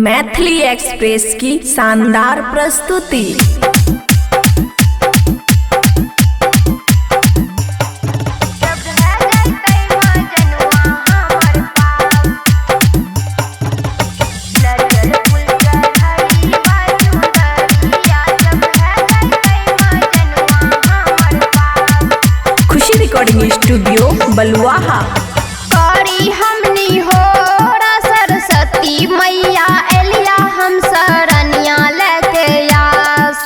Maithili express की शानदार प्रस्तुति। खुशी रिकॉर्डिंग स्टूडियो बलुआहा। करी हमनी हो सरस्वती मैया एलिया हम सरनिया लेके आस।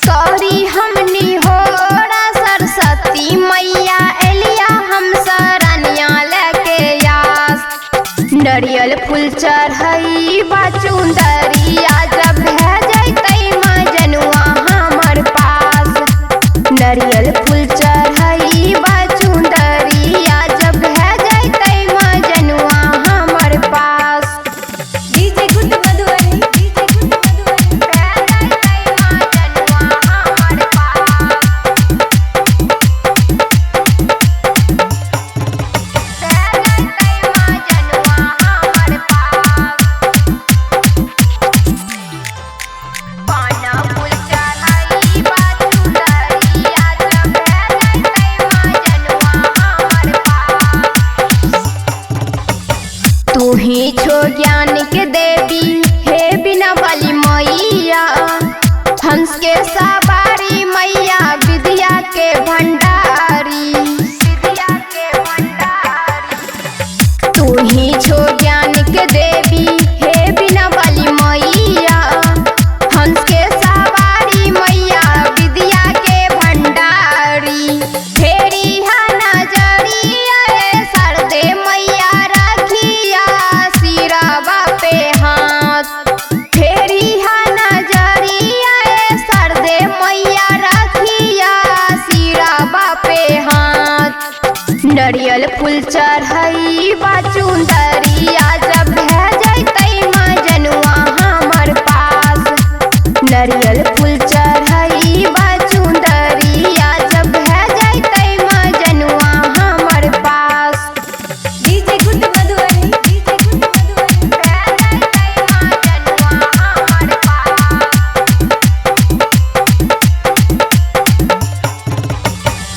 करी हमनी हो सरस्वती मैया एलिया हम सरनिया लेके आस। नरियल फूल चढ़ई बाचुंदरिया जब भेजतै मजनुआ हमर पास। नरियल फूल चढ़ई बाचुंदरिया जब भेजतै मजनुआ हमर पास। डीजे गुड मधुबनी भेजतै मजनुआ हमर पास। भेजतै मजनुआ हमर पास। पाना फूल चढ़ई बाचुंदरिया जब भेजतै मजनुआ हमर पास। तू ही छो ज्ञान के देवी हे बिना वाली मैया। हंस के सवारी मैया विद्या के भंडारी। विद्या के भंडारी तू ही छो ज्ञान के देवी हे बिना वाली मैया। हंस के सवारी मैया विद्या के भंडारी। फेरी हा नजरिया सरदे मैया रखिया सिरवा पे हाथ। फेरी हा नजरिया सरदे मैया रखिया सिरवा पे हाथ। नरियल फूल चढ़ई बाचुंदरिया जब भेजतै मजनुआ हमर पास। नरियल फूल चढ़ई बाचुंदरिया जब भेजतै मजनुआ हमर पास। डीजे गुड मधुबनी भेजतै मजनुआ हमर पास।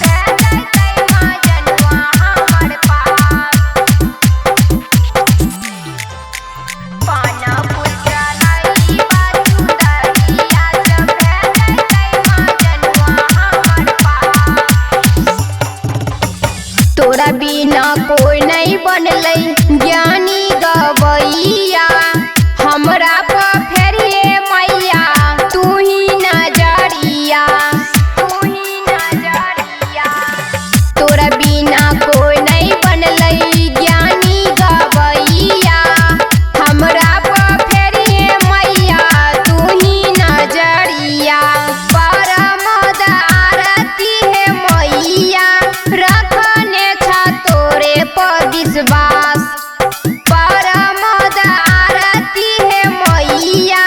भेजतै मजनुआ हमर पास। पाना फूल चढ़ई बाचुंदरिया जब भेजतै मजनुआ हमर पास। तोरा बिना कोई नहीं बनलै ज्ञानी गवैया। हमरा पर फेरिए मैया तू ही नजरिया। तू ही नजरिया तोरा बिना कोई नहीं बनलै ज्ञानी गवैया। हमरा पर फेरिए मैया तू ही नजरिया। परम आरती है मैया रखने छा तोरे पर विश्वास। परम आरती है मैया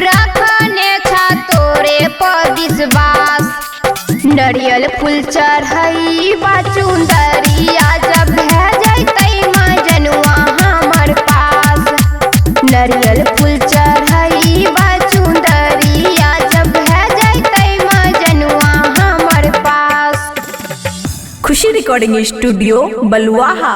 रखने छा तोरे पर विश्वास। नरियल फूल चढ़ई बाचुंदरिया जब भेजतै मजनुआ हमर पास। नरियल फूल चढ़ई बाचुंदरिया जब भेजतै मजनुआ हमर पास। खुशी रिकॉर्डिंग स्टूडियो बलुआहा।